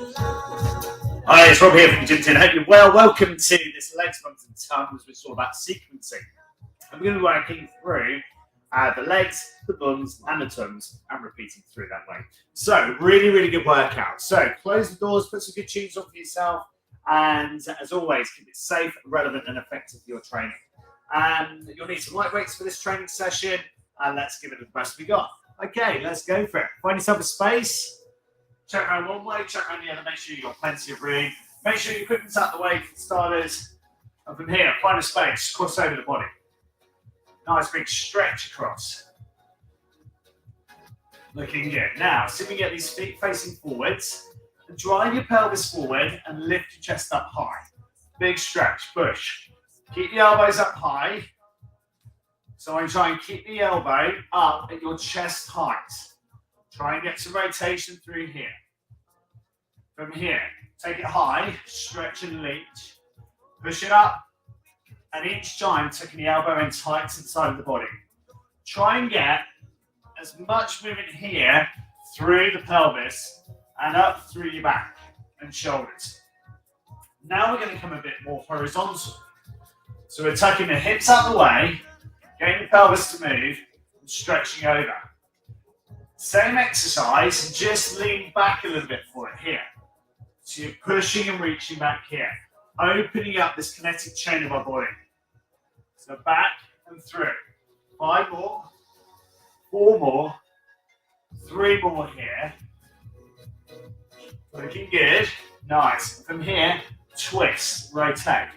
Hi, it's Rob here from Gym 10. I hope you're well. Welcome to this legs, bums and tums, which is all about sequencing. I'm going to be working through the legs, the bums and the tums and repeating through that way. So really good workout. So close the doors, put some good tunes on for yourself, and as always, keep it safe, relevant and effective for your training. And you'll need some light weights for this training session, and let's give it the best we got. Okay, let's go for it. Find yourself a space. Check around one way, check around the other, make sure you've got plenty of room. Make sure your equipment's out the way for starters. And from here, find a space, cross over the body. Nice big stretch across. Looking good. Now, see if we can get these feet facing forwards. And drive your pelvis forward and lift your chest up high. Big stretch, push. Keep the elbows up high. So I try and keep the elbow up at your chest height. Try and get some rotation through here. From here, take it high, stretch and leech. Push it up, and each time taking the elbow in tight to the side of the body. Try and get as much movement here through the pelvis and up through your back and shoulders. Now we're going to come a bit more horizontal. So we're tucking the hips out the way, getting the pelvis to move, and stretching over. Same exercise, just lean back a little bit for it here. So you're pushing and reaching back here, opening up this kinetic chain of our body. So back and through. 5 more, 4 more, 3 more here. Looking good. Nice. From here, twist, rotate.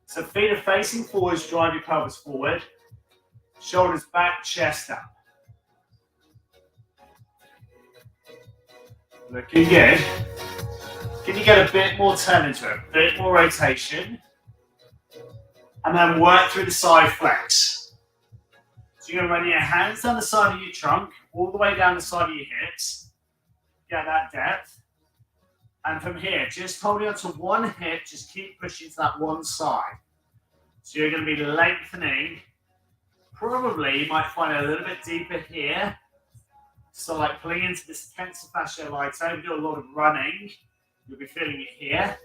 So feet are facing forwards, drive your pelvis forward. Shoulders back, chest up. Looking good. Can you get a bit more turn into it? A bit more rotation. And then work through the side flex. So you're going to run your hands down the side of your trunk, all the way down the side of your hips. Get that depth. And from here, just holding onto one hip, just keep pushing to that one side. So you're going to be lengthening. Probably you might find it a little bit deeper here. So like pulling into this tensor fascia lito, do a lot of running. You'll be feeling it here.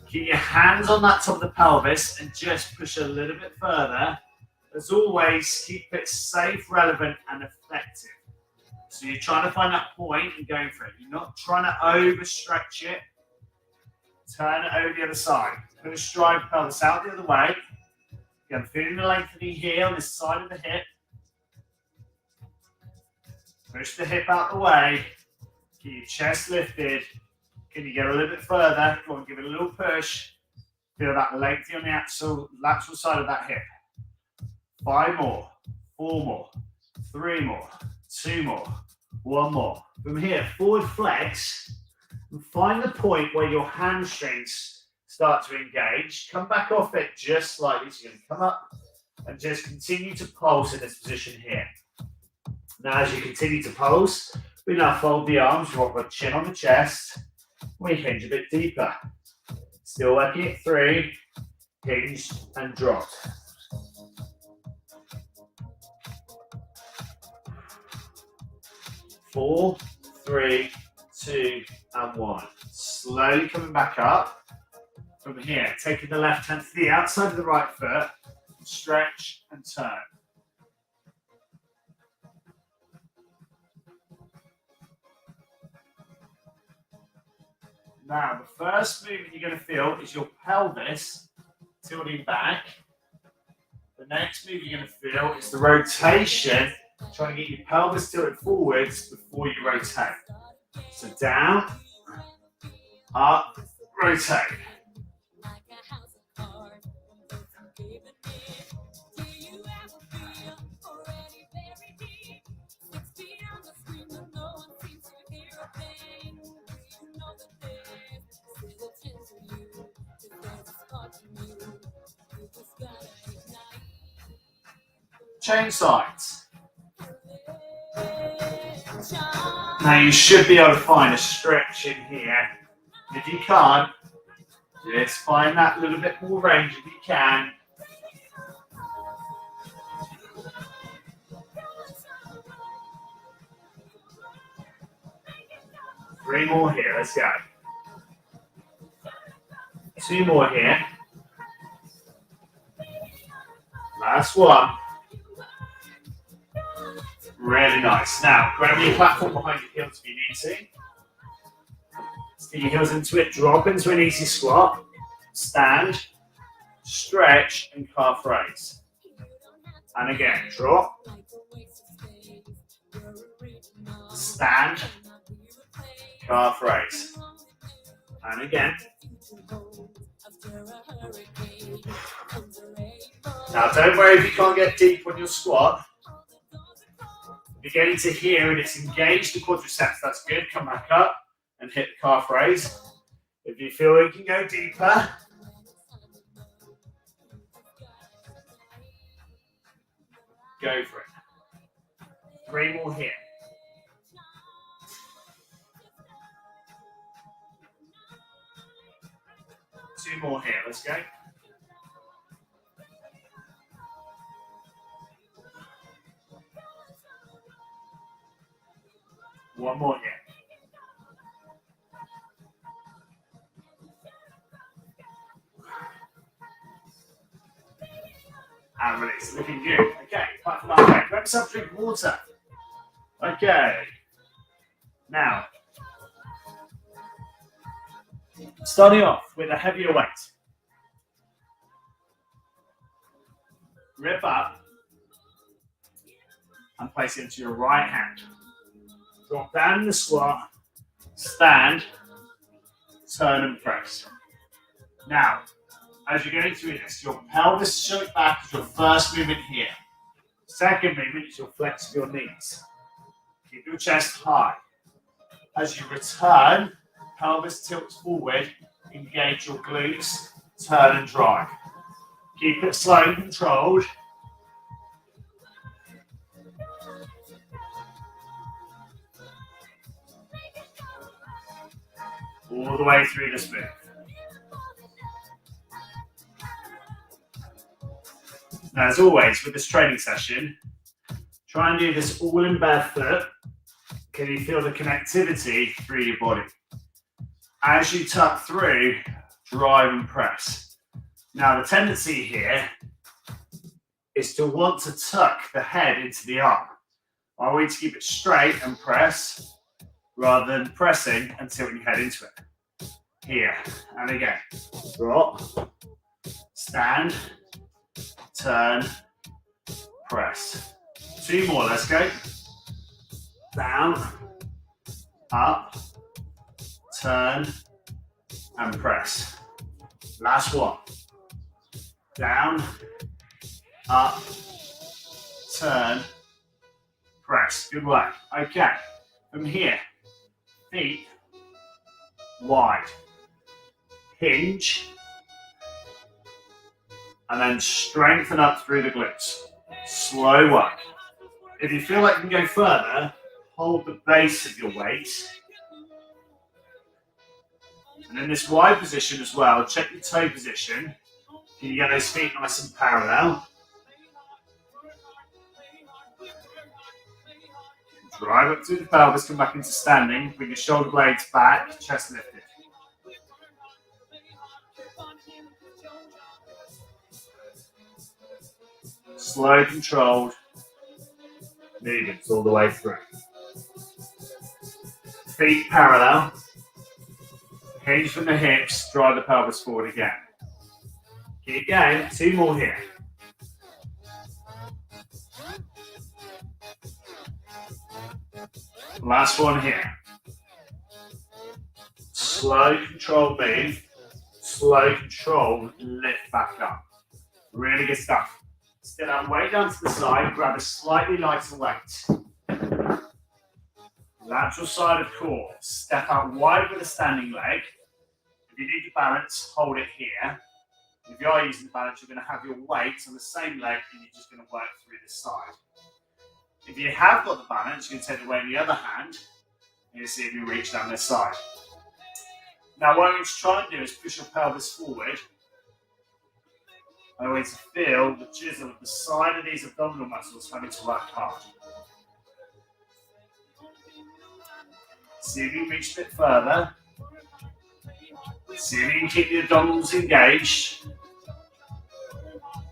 Keep your hands on that top of the pelvis and just push a little bit further. As always, keep it safe, relevant and effective. So you're trying to find that point and going for it. You're not trying to overstretch it. Turn it over the other side. Push, drive the pelvis out the other way. Again, feeling the lengthening here on this side of the hip. Push the hip out the way. Keep your chest lifted. Can you get a little bit further? Go on, give it a little push. Feel that lengthy on the lateral side of that hip. 5 more, 4 more, 3 more, 2 more, 1 more. From here, forward flex and find the point where your hamstrings start to engage. Come back off it just slightly. So you're going to come up and just continue to pulse in this position here. Now, as you continue to pulse, we now fold the arms, drop our chin on the chest. We hinge a bit deeper. Still working it through, hinged and dropped. Four, 3, 2, and 1. Slowly coming back up. From here, taking the left hand to the outside of the right foot, stretch and turn. Now, the first movement you're going to feel is your pelvis tilting back. The next move you're going to feel is the rotation, trying to get your pelvis tilted forwards before you rotate. So down, up, rotate. Change sides. Now you should be able to find a stretch in here. If you can't, just find that little bit more range if you can. 3 more here, let's go. 2 more here. Last one. Really nice. Now, grab your platform behind your heels if you need to. Stick your heels into it, drop into an easy squat. Stand, stretch, and calf raise. And again, drop. Stand, calf raise. And again. Now, don't worry if you can't get deep on your squat. If you're getting to here and it's engaged the quadriceps, that's good. Come back up and hit the calf raise. If you feel you can go deeper, go for it. 3 more here. Two more here, let's go. One more here. And release, looking good. Okay, platform up, grab yourself a drink of water. Okay. Now, starting off with a heavier weight. Grip up and place it into your right hand. Drop down in the squat, stand, turn and press. Now, as you're going through this, your pelvis shook back is your first movement here. Second movement is your flex of your knees. Keep your chest high. As you return, pelvis tilts forward, engage your glutes, turn and drive. Keep it slow and controlled. All the way through this move. Now, as always, with this training session, try and do this all in bare foot. Can you feel the connectivity through your body? As you tuck through, drive and press. Now, the tendency here is to want to tuck the head into the arm. I want you to keep it straight and press, rather than pressing and tilting your head into it. Here, and again. Drop, stand, turn, press. 2 more, let's go. Down, up, turn, and press. Last one. Down, up, turn, press. Good work. Okay, from here, feet wide. Hinge, and then strengthen up through the glutes. Slow work. If you feel like you can go further, hold the base of your weight. And in this wide position as well, check your toe position. Can you get those feet nice and parallel? Drive up through the pelvis, come back into standing. Bring your shoulder blades back, chest lifted. Slow, controlled movements all the way through. Feet parallel. Hinge from the hips, drive the pelvis forward again. Keep going, 2 more here. Last one here. Slow, controlled move. Slow, controlled lift back up. Really good stuff. Get that weight down to the side, grab a slightly lighter weight. Lateral side of core. Step out wide with a standing leg. If you need to balance, hold it here. If you are using the balance, you're going to have your weight on the same leg and you're just going to work through this side. If you have got the balance, you can take the weight in the other hand and you'll see if you reach down this side. Now, what I'm going to try and do is push your pelvis forward. I want to feel the chisel at the side of these abdominal muscles having to work hard. See if you can reach a bit further. See if you can keep the abdominals engaged.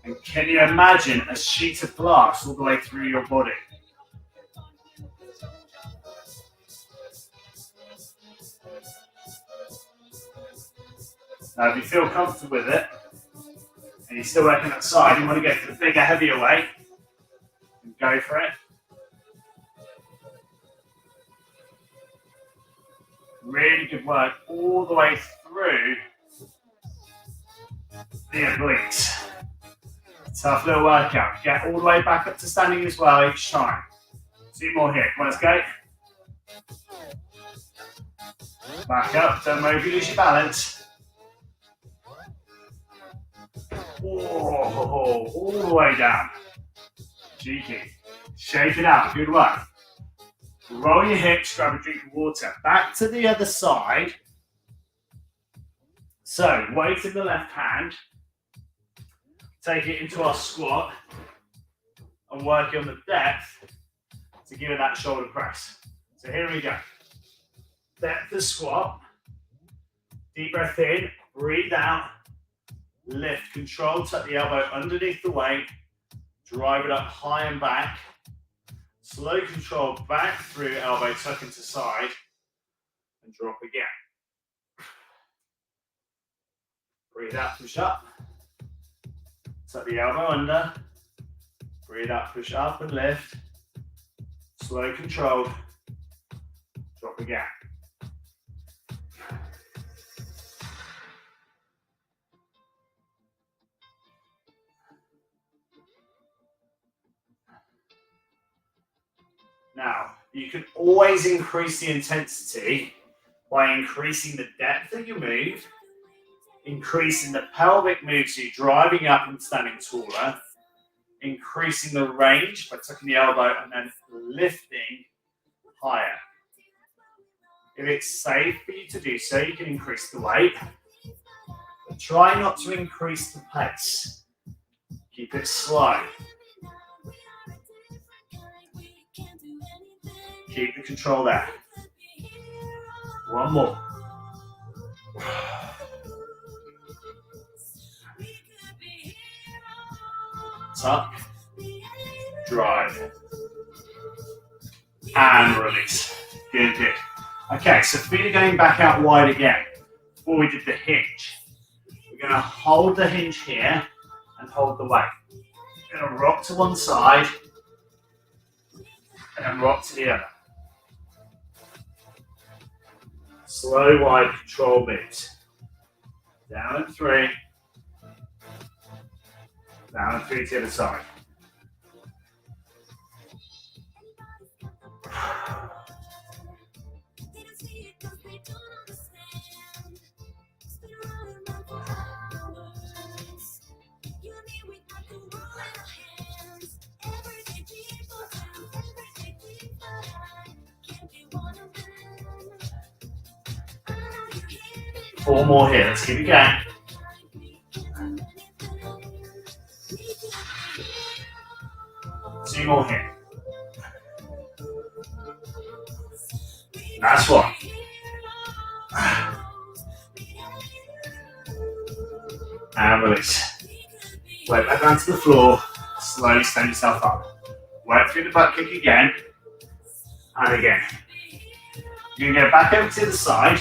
And can you imagine a sheet of glass all the way through your body? Now, if you feel comfortable with it, and you're still working that side, you want to go for the bigger, heavier weight, and go for it. Really good work all the way through the obliques. Tough little workout. Get all the way back up to standing as well each time. 2 more here. Come on, let's go. Back up. Don't worry if you lose your balance. Oh, all the way down. Cheeky. Shake it out. Good work. Roll your hips, grab a drink of water. Back to the other side. So, weight in the left hand. Take it into our squat. And work on the depth to give it that shoulder press. So here we go. Depth of squat. Deep breath in. Breathe out. Lift, control, tuck the elbow underneath the weight, drive it up high and back, slow control back through, elbow tuck into side, and drop again. Breathe out, push up, tuck the elbow under, breathe out, push up and lift, slow control, drop again. Now, you can always increase the intensity by increasing the depth of your move, increasing the pelvic move, so you're driving up and standing taller, increasing the range by tucking the elbow and then lifting higher. If it's safe for you to do so, you can increase the weight, but try not to increase the pace. Keep it slow. Keep the control there. 1 more. Tuck, drive, and release. Good, good. Okay, so feet are going back out wide again. Before we did the hinge, we're going to hold the hinge here and hold the weight. We're going to rock to one side and rock to the other. Slow, wide control moves. Down and 3. Down and 3 to the other side. Four more here, let's keep it going. Two more here. Last one. And release. Weight back down to the floor. Slowly stand yourself up. Work through the butt kick again. And again. You're going to go back over to the side.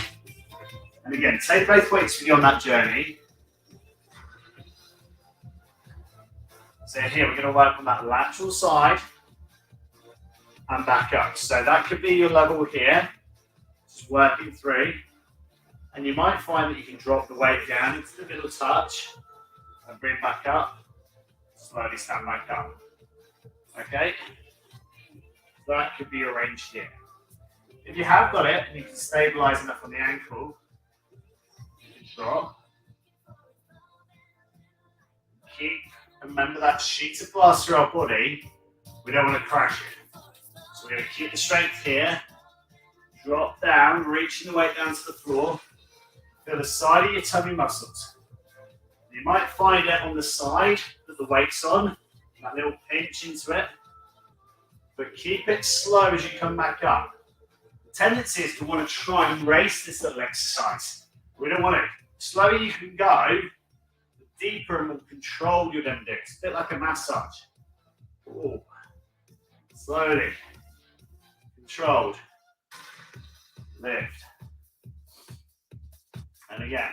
And again, take both weights with you on that journey. So here we're going to work on that lateral side and back up. So that could be your level here, just working through. And you might find that you can drop the weight down into the middle touch and bring back up. Slowly stand back up. Okay? So that could be your range here. If you have got it and you can stabilize enough on the ankle, drop. Keep, remember that sheet of glass through our body, we don't want to crash it. So we're going to keep the strength here, drop down, reaching the weight down to the floor, feel the side of your tummy muscles. You might find it on the side that the weight's on, that little pinch into it, but keep it slow as you come back up. tendency is to want to try and race this little exercise. We don't want to. The slower you can go, the deeper and more controlled you're going to do. It's a bit like a massage. Ooh. Slowly. Controlled. Lift. And again.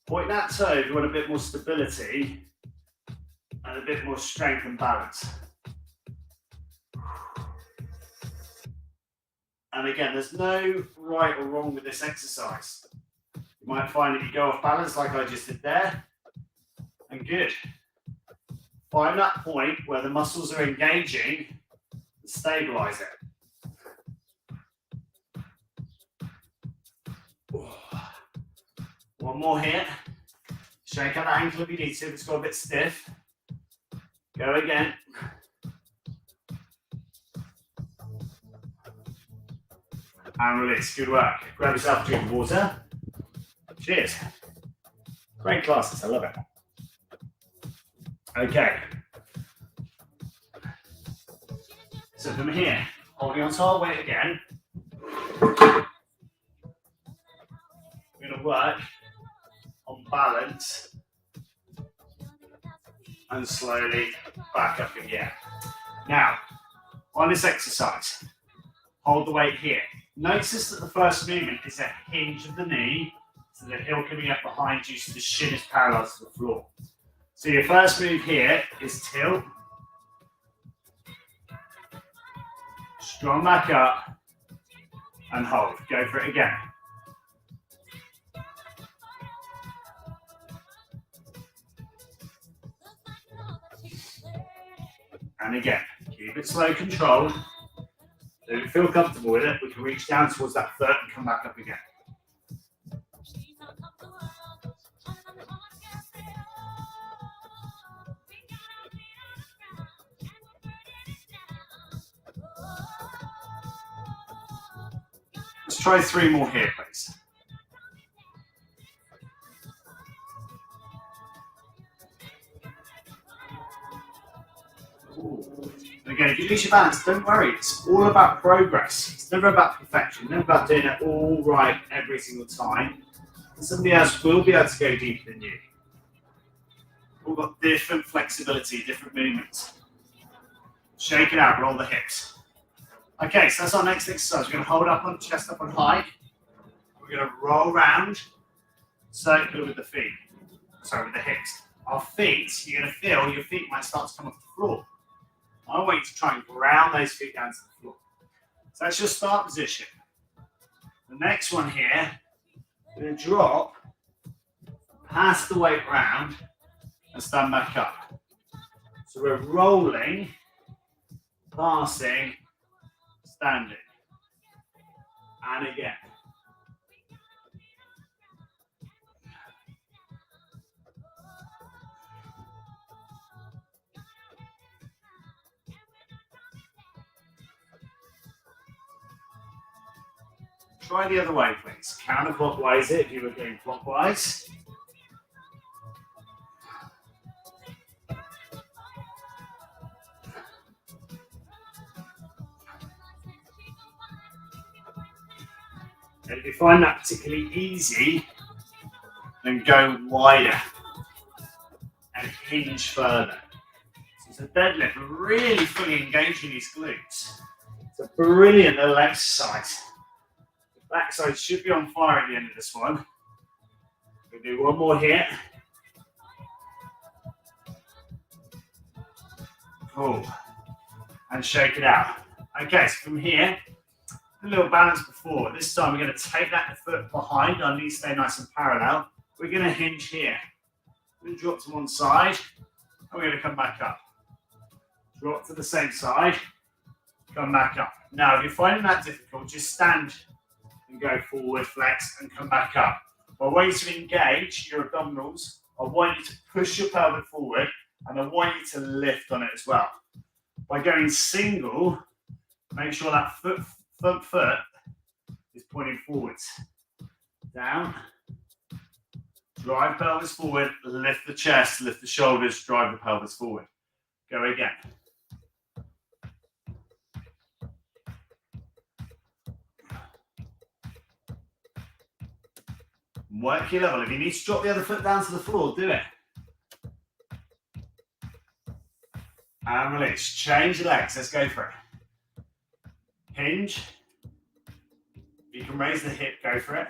Point that toe if you want a bit more stability and a bit more strength and balance. And again, there's no right or wrong with this exercise. You might find that you go off balance like I just did there. And good. Find that point where the muscles are engaging and stabilize it. One more here. Shake out that ankle if you need to, if it's got a bit stiff. Go again. And release. Good work. Grab yourself a drink of water. Cheers. Great classes. I love it. Okay. So from here, holding on to our weight again. We're going to work on balance and slowly back up again. Now, on this exercise, hold the weight here. Notice that the first movement is a hinge of the knee, so the heel coming up behind you, so the shin is parallel to the floor. So your first move here is tilt, strong back up, and hold. Go for it again. And again, keep it slow, controlled. If you feel comfortable with it, we can reach down towards that foot and come back up again. Let's try 3 more here, please. Again, if you lose your balance, don't worry. It's all about progress. It's never about perfection. Never about doing it all right every single time. And somebody else will be able to go deeper than you. We've got different flexibility, different movements. Shake it out, roll the hips. Okay, so that's our next exercise. We're going to hold up on chest up on high. We're going to roll round, circular with the feet. Sorry, with the hips. Our feet, you're going to feel your feet might start to come off the floor. I want you to try and ground those feet down to the floor. So that's your start position. The next one here, we're going to drop, pass the weight round, and stand back up. So we're rolling, passing, standing. And again. Try the other way, please. Counterclockwise it if you were going clockwise. And if you find that particularly easy, then go wider and hinge further. So it's a deadlift, really fully engaging these glutes. It's a brilliant little exercise. Backside should be on fire at the end of this one. We'll do one more here. Cool. And shake it out. Okay, so from here, a little balance before. This time we're going to take that foot behind. Our knees stay nice and parallel. We're going to hinge here. We're going to drop to one side, and we're going to come back up. Drop to the same side, come back up. Now, if you're finding that difficult, just stand and go forward, flex, and come back up. I want you to engage your abdominals. I want you to push your pelvic forward, and I want you to lift on it as well. By going single, make sure that front foot is pointing forwards. Down, drive pelvis forward, lift the chest, lift the shoulders, drive the pelvis forward. Go again. Work your level. If you need to drop the other foot down to the floor, do it. And release. Change your legs. Let's go for it. Hinge. If you can raise the hip, go for it.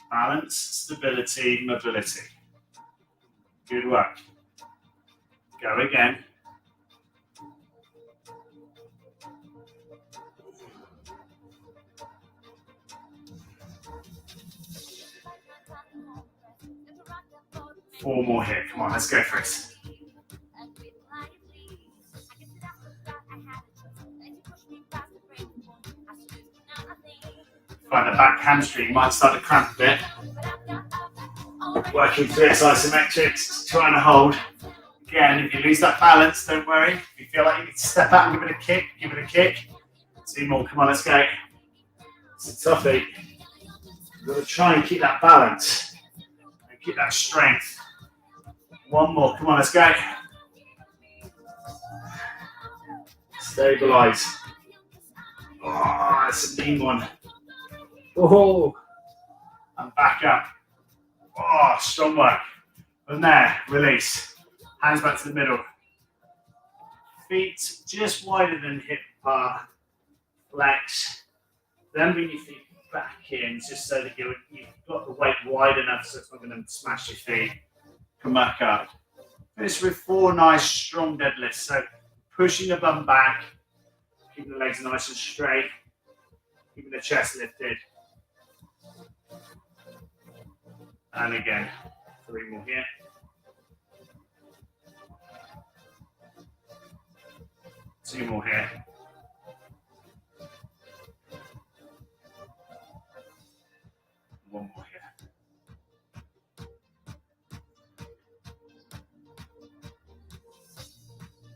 Balance, stability, mobility. Good work. Go again. Four more here. Come on, let's go for it. Find the back hamstring, you might start to cramp a bit. Working through its isometrics, trying to hold. Again, if you lose that balance, don't worry. If you feel like you need to step out and give it a kick, give it a kick. 2 more, come on, let's go. It's a toughie. You've got to try and keep that balance and keep that strength. 1 more, come on, let's go. Stabilize. Oh, that's a mean one. Oh, and back up. Oh, strong work. From there, release. Hands back to the middle. Feet just wider than hip part. Flex. Then bring your feet back in, just so that you've got the weight wide enough so it's not going to smash your feet. Come back up. Finish with 4 nice, strong deadlifts. So pushing the bum back, keeping the legs nice and straight, keeping the chest lifted. And again, 3 more here. Two more here. One more here.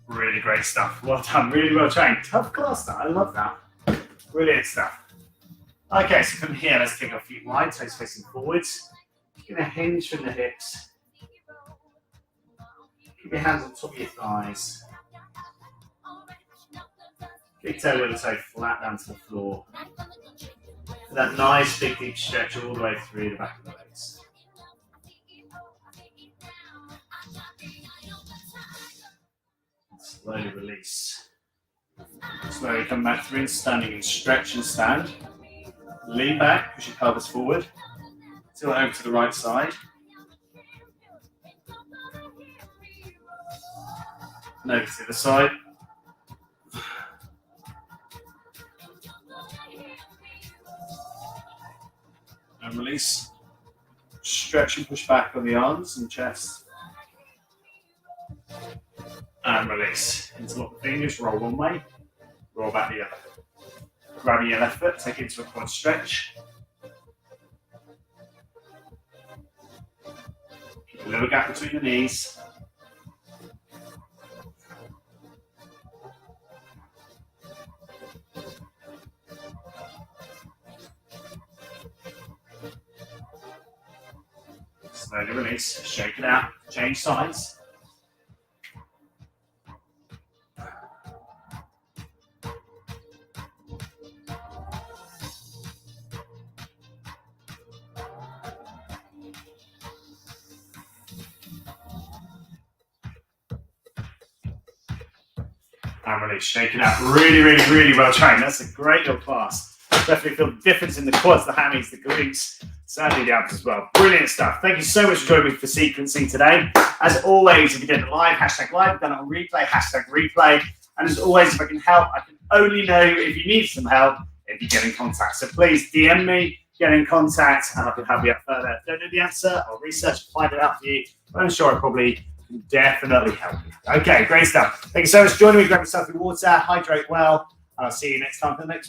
Really great stuff. Well done. Really well trained. Tough class, that. I love that. Brilliant stuff. Okay, so from here, let's take our feet wide, toes facing forwards. You're going to hinge from the hips. Keep your hands on top of your thighs. Big toe, little toe flat down to the floor. That nice big deep stretch all the way through the back of the legs. Slowly release. Slowly come back through and standing and stretch and stand. Lean back, push your pelvis forward. Tilt over to the right side. And over to the other side. And release. Stretch and push back on the arms and chest. And release. Interlock the fingers, roll one way, roll back the other. Grabbing your left foot, take it into a quad stretch. Keep a little gap between the knees. Slowly release, shake it out, change sides. And release, shake it out. Really, really, really well trained. That's a great little class. Definitely feel the difference in the quads, the hammies, the glutes, certainly the abs as well. Brilliant stuff. Thank you so much for joining me for sequencing today. As always, if you did it live, hashtag live, done it on replay, hashtag replay. And as always, if I can help, I can only know if you need some help, if you get in contact. So please DM me, get in contact, and I can help you out further. If I don't know the answer, I'll research and find it out for you. But I'm sure I probably can definitely help you. Okay, great stuff. Thank you so much for joining me. Grab yourself your water, hydrate well, and I'll see you next time for the next one.